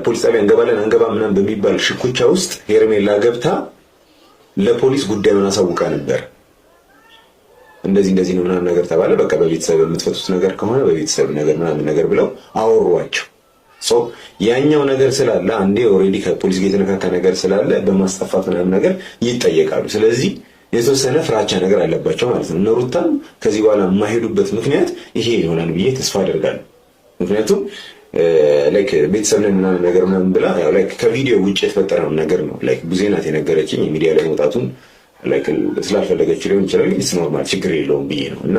ፖሊስ ጣቢያ እንገባለን አንገባ ምናምን በሚባል ሽኩቻ ውስጥ ሄርሜላ ገብታ ለፖሊስ ጉዳዩን አሳውቃ ነበር። እንደዚህ ነው ምናምን ነገር ተባለ። በቃ በቤተሰብ የምትፈቱት ነገር ከሆነ በቤተሰብ ነገር ምናምን ነገር ብለው አወሯቸው። ያኛው ነገር ስላለ አንዴ ኦልሬዲ ከፖሊስ ጋር የተነካካ ነገር ስላለ በማስጠፋት ምናምን ነገር ይጠየቃሉ። ስለዚህ የተወሰነ ፍራቻ ነገር አለባቸው ማለት ነው። እነ ሩታም ከዚህ በኋላ የማይሄዱበት ምክንያት ይሄ ይሆናል ብዬ ተስፋ አደርጋለሁ። ምክንያቱም ላይክ ቤተሰብ ነን ምናምን ነገር ምናምን ብላ ያው ላይክ ከቪዲዮ ውጭ የተፈጠረው ነገር ነው። ላይክ ብዙ ናት የነገረችኝ ሚዲያ ላይ መውጣቱን ላይክ ስላልፈለገች ሊሆን ይችላል። ኢትስ ኖርማል ችግር የለውም ብዬ ነው እና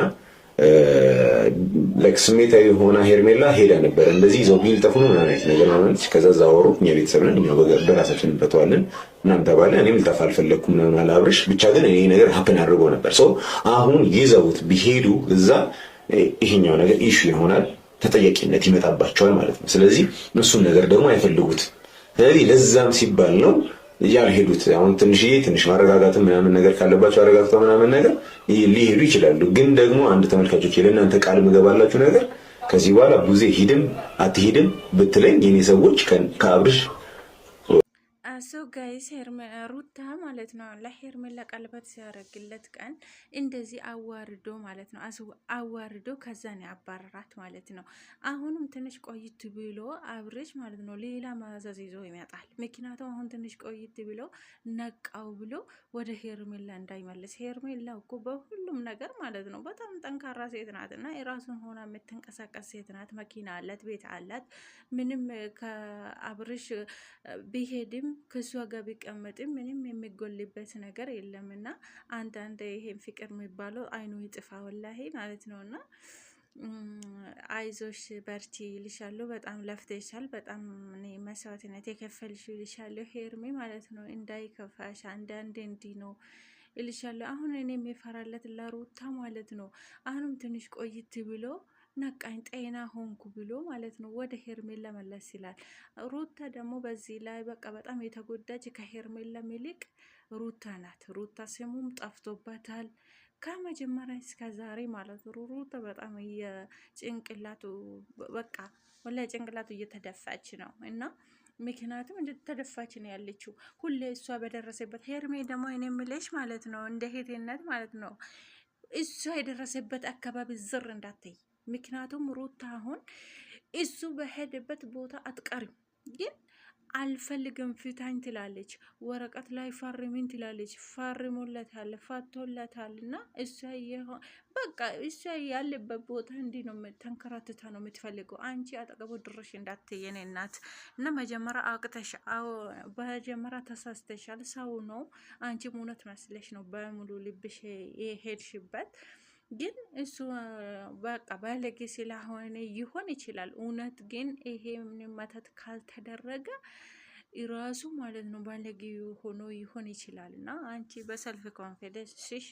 ላይክ ስሜታዊ ሆና ሄርሜላ ሄዳ ነበር። እንደዚህ ይዘው ቢልጠፉ ነው ምናምን አይነት ነገር ማለት ከዛ ዛወሩ እኛ ቤተሰብ ነን እኛ በራሳችን እንፈተዋለን ምናምን ተባለ። እኔም ልጠፋ አልፈለኩም ምናምን አላብርሽ ብቻ ግን ይሄ ነገር ሀፕን አድርጎ ነበር። አሁን ይዘውት ቢሄዱ እዛ ይሄኛው ነገር ኢሹ ይሆናል፣ ተጠያቂነት ይመጣባቸዋል ማለት ነው። ስለዚህ እሱን ነገር ደግሞ አይፈልጉት። ስለዚህ ለዛም ሲባል ነው ያልሄዱት። አሁን ትንሽ ማረጋጋትም ምናምን ነገር ካለባቸው አረጋግተው ምናምን ነገር ሊሄዱ ይችላሉ። ግን ደግሞ አንድ ተመልካቾች ለእናንተ ቃል ምገባላችሁ ነገር ከዚህ በኋላ ቡዜ ሂድም አትሂድም ብትለኝ የኔ ሰዎች ከአብርሽ ሶ ጋይስ ሩታ ማለት ነው ለሄርሜላ ቀለበት ሲያደርግለት ቀን እንደዚህ አዋርዶ ማለት ነው አዋርዶ ከዛን ያባረራት ማለት ነው። አሁንም ትንሽ ቆይት ብሎ አብርሽ ማለት ነው ሌላ ማዘዝ ይዞ ይመጣል። ምክንያቱም አሁን ትንሽ ቆይት ብሎ ነቃው ብሎ ወደ ሄርሜላ እንዳይመለስ። ሄርሜላ እኮ በሁሉም ነገር ማለት ነው በጣም ጠንካራ ሴት ናት እና የራሱን ሆና የምትንቀሳቀስ ሴት ናት። መኪና አላት፣ ቤት አላት። ምንም ከአብርሽ ቢሄድም ከሷ ጋር ቢቀመጥም ምንም የሚጎልበት ነገር የለም እና አንዳንድ ይሄን ፍቅር የሚባለው አይኑ ይጥፋ ወላሂ ማለት ነው። እና አይዞሽ በርቺ ይልሻለሁ። በጣም ለፍተሻል። በጣም መስዋዕትነት የከፈልሽ ይልሻለሁ ሄርሜ ማለት ነው። እንዳይከፋሽ አንዳንዴ እንዲህ ነው ይልሻለሁ። አሁን እኔ የሚፈራለት ለሩታ ማለት ነው። አሁንም ትንሽ ቆይት ብሎ ነቃኝ ጤና ሆንኩ ብሎ ማለት ነው ወደ ሄርሜላ መለስ ይላል። ሩታ ደግሞ በዚህ ላይ በቃ በጣም የተጎዳች ከሄርሜላ ይልቅ ሩታ ናት። ሩታ ስሙም ጠፍቶበታል ከመጀመሪያ እስከ ዛሬ ማለት ነው። ሩታ በጣም የጭንቅላቱ በቃ ወላሂ ጭንቅላቱ እየተደፋች ነው እና ምክንያቱም እንደተደፋች ነው ያለችው ሁሌ እሷ በደረሰበት። ሄርሜ ደግሞ እኔ የምልሽ ማለት ነው እንደ ሄቴነት ማለት ነው እሷ የደረሰበት አካባቢ ዝር እንዳትይ። ምክንያቱም ሩታ አሁን እሱ በሄደበት ቦታ አትቀርም፣ ግን አልፈልግም ፍታኝ ትላለች። ወረቀት ላይ ፈርሚን ትላለች። ፈርሞለታል፣ ፈቶለታል እና በቃ እሷ ያለበት ቦታ እንዲህ ነው ተንከራትታ ነው የምትፈልገው። አንቺ አጠገቡ ድርሽ እንዳትየኔ እናት እና መጀመሪያ ተሳስተሻል። ሰው ነው አንቺ እውነት መስለሽ ነው በሙሉ ልብሽ የሄድሽበት ግን እሱ በቃ ባለጌ ስለሆነ ይሆን ይችላል። እውነት ግን ይሄ ምንም መተት ካልተደረገ ራሱ ማለት ነው ባለጌ ሆኖ ይሆን ይችላል። እና አንቺ በሰልፍ ኮንፊደንስሽ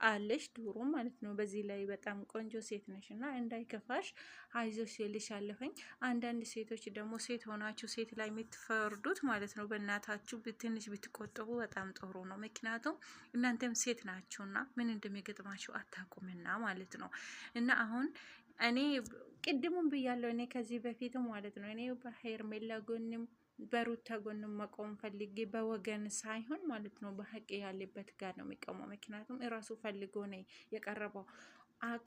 አለሽ ድሮ ማለት ነው። በዚህ ላይ በጣም ቆንጆ ሴት ነሽ እና እንዳይከፋሽ አይዞሽ ልሻለሁኝ። አንዳንድ ሴቶች ደግሞ ሴት ሆናችሁ ሴት ላይ የምትፈርዱት ማለት ነው በእናታችሁ ትንሽ ብትቆጥቡ በጣም ጥሩ ነው። ምክንያቱም እናንተም ሴት ናችሁና ምን እንደሚገጥማችሁ አታውቁምና ማለት ነው። እና አሁን እኔ ቅድሙን ብያለሁ እኔ ከዚህ በፊት ማለት ነው እኔ በሄርሜላ ጎንም በሩታ ጎንም መቆም ፈልጌ በወገን ሳይሆን ማለት ነው በሀቅ ያለበት ጋር ነው የሚቆመው። ምክንያቱም እራሱ ፈልጎ ነው የቀረበው።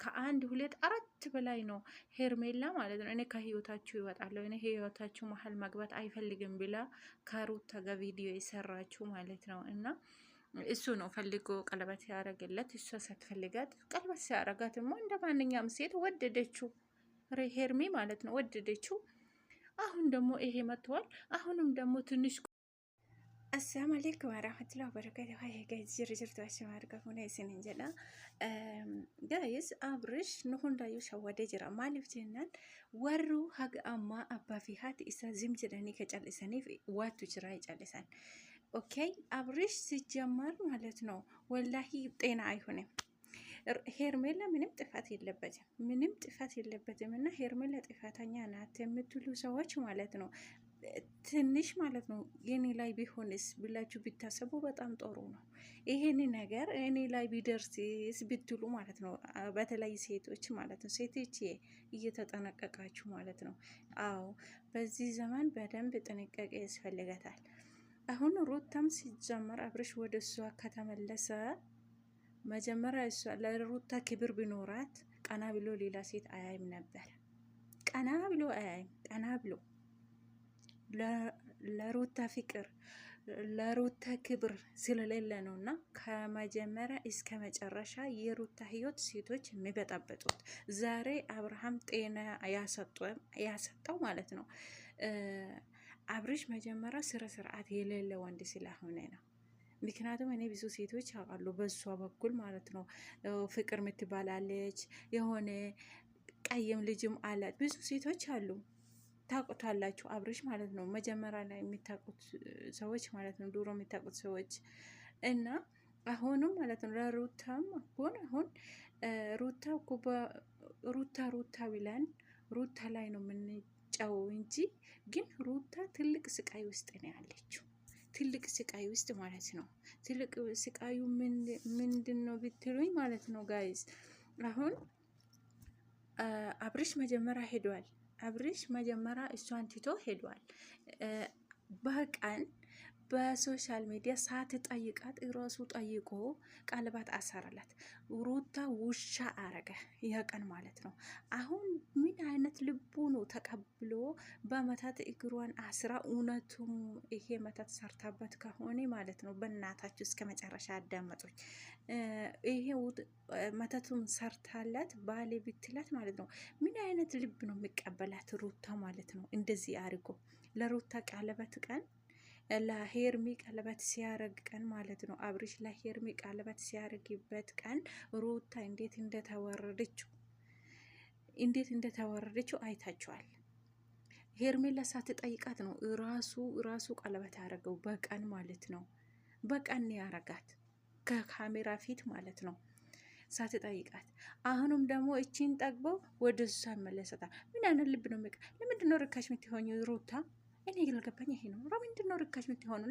ከአንድ ሁለት አራት በላይ ነው ሄርሜላ ማለት ነው እኔ ከህይወታችሁ ይወጣለሁ እኔ ህይወታችሁ መሀል መግባት አይፈልግም ብላ ከሩታ ጋር ቪዲዮ የሰራችሁ ማለት ነው። እና እሱ ነው ፈልጎ ቀለበት ያደረገለት። እሷ ሳትፈልጋት ቀለበት ሲያደርጋትማ እንደ ማንኛውም ሴት ወደደችው ሄርሜ ማለት ነው ወደደችው። አሁን ደግሞ ይሄ መጥቷል። አሁንም ደግሞ ትንሽ አሰላሙ አለይኩም ወራህመቱላሂ ወበረካቱሁ። ሀይ ጋይስ ጅርጅር ተዋሽ ማርጋ ሆነ ሲንጀላ ጋይስ አብርሽ ንሁንዳዩ ሸወደ ጅራ ማሊፍ ጀናን ወሩ ሀግ አማ አባፊ ሀት ኢሳ ዝም ጅረኒ ከጨልሰኒ ዋቱ ጅራ ይጨልሳል። ኦኬ አብርሽ ሲጀመር ማለት ነው ወላሂ ጤና አይሆንም። ሄርሜላ ምንም ጥፋት የለበትም እና ሄርሜላ ጥፋተኛ ናት የምትሉ ሰዎች ማለት ነው ትንሽ ማለት ነው የኔ ላይ ቢሆንስ ብላችሁ ቢታሰቡ በጣም ጥሩ ነው። ይሄን ነገር እኔ ላይ ቢደርስስ ብትሉ ማለት ነው። በተለይ ሴቶች ማለት ነው። ሴቶች እየተጠነቀቃችሁ ማለት ነው። አዎ በዚህ ዘመን በደንብ ጥንቃቄ ያስፈልገታል። አሁን ሩታም ሲጀመር አብርሽ ወደ እሷ ከተመለሰ መጀመሪያ እሷ ለሩታ ክብር ቢኖራት ቀና ብሎ ሌላ ሴት አያይም ነበር። ቀና ብሎ አያይም። ቀና ብሎ ለሩታ ፍቅር ለሩታ ክብር ስለሌለ ነው። እና ከመጀመሪያ እስከ መጨረሻ የሩታ ህይወት ሴቶች የሚበጣበጡት ዛሬ አብርሃም ጤና ያሰጠው ማለት ነው። አብርሽ መጀመሪያ ስረ ስርዓት የሌለ ወንድ ስለሆነ ነው። ምክንያቱም እኔ ብዙ ሴቶች ያውቃሉ በሷ በኩል ማለት ነው። ፍቅር የምትባላለች የሆነ ቀይም ልጅም አላት። ብዙ ሴቶች አሉ ታውቁታላችሁ። አብርሽ ማለት ነው መጀመሪያ ላይ የሚታውቁት ሰዎች ማለት ነው፣ ድሮ የሚታውቁት ሰዎች እና አሁንም ማለት ነው ለሩታም አሁን ሩታ ብለን ሩታ ላይ ነው የምንጫው እንጂ ግን ሩታ ትልቅ ስቃይ ውስጥ ነው ያለችው። ትልቅ ስቃይ ውስጥ ማለት ነው። ትልቅ ስቃዩ ምንድን ነው ብትሉኝ ማለት ነው ጋይዝ፣ አሁን አብርሽ መጀመሪያ ሄዷል። አብርሽ መጀመሪያ እሷን ትቶ ሄዷል። በቀን በሶሻል ሚዲያ ሳትጠይቃት እራሱ ጠይቆ ቀለበት አሰረላት። ሩታ ውሻ አረገ የቀን ማለት ነው። አሁን ምን አይነት ልቡ ነው ተቀብሎ በመታት እግሯን አስራ፣ እውነቱም ይሄ መታት ሰርታበት ከሆነ ማለት ነው በእናታችሁ እስከ መጨረሻ አዳመጡኝ። ይሄ መተቱን ሰርታለት ባሌ ብትላት ማለት ነው ምን አይነት ልብ ነው የሚቀበላት ሩታ ማለት ነው። እንደዚህ አድርጎ ለሩታ ቀለበት ቀን ለሄርሚ ቀለበት ሲያረግ ቀን ማለት ነው። አብርሽ ለሄርሚ ቀለበት ሲያረግበት ቀን ሩታ እንዴት እንደተወረደችው አይታችኋል። ሄርሜላ ሳትጠይቃት ነው ራሱ ቀለበት ያረገው በቀን ማለት ነው። በቀን ያረጋት ከካሜራ ፊት ማለት ነው ሳትጠይቃት። አሁንም ደግሞ እቺን ጠግቦ ወደ እሷ መለሰታል። ምን አይነት ልብ ነው? ለምንድን ነው ርካሽ የምትሆኚው ሩታ? እኔ ያልገባኝ ይሄ ነው። ለምንድን ነው ርካሽ የምትሆኑ?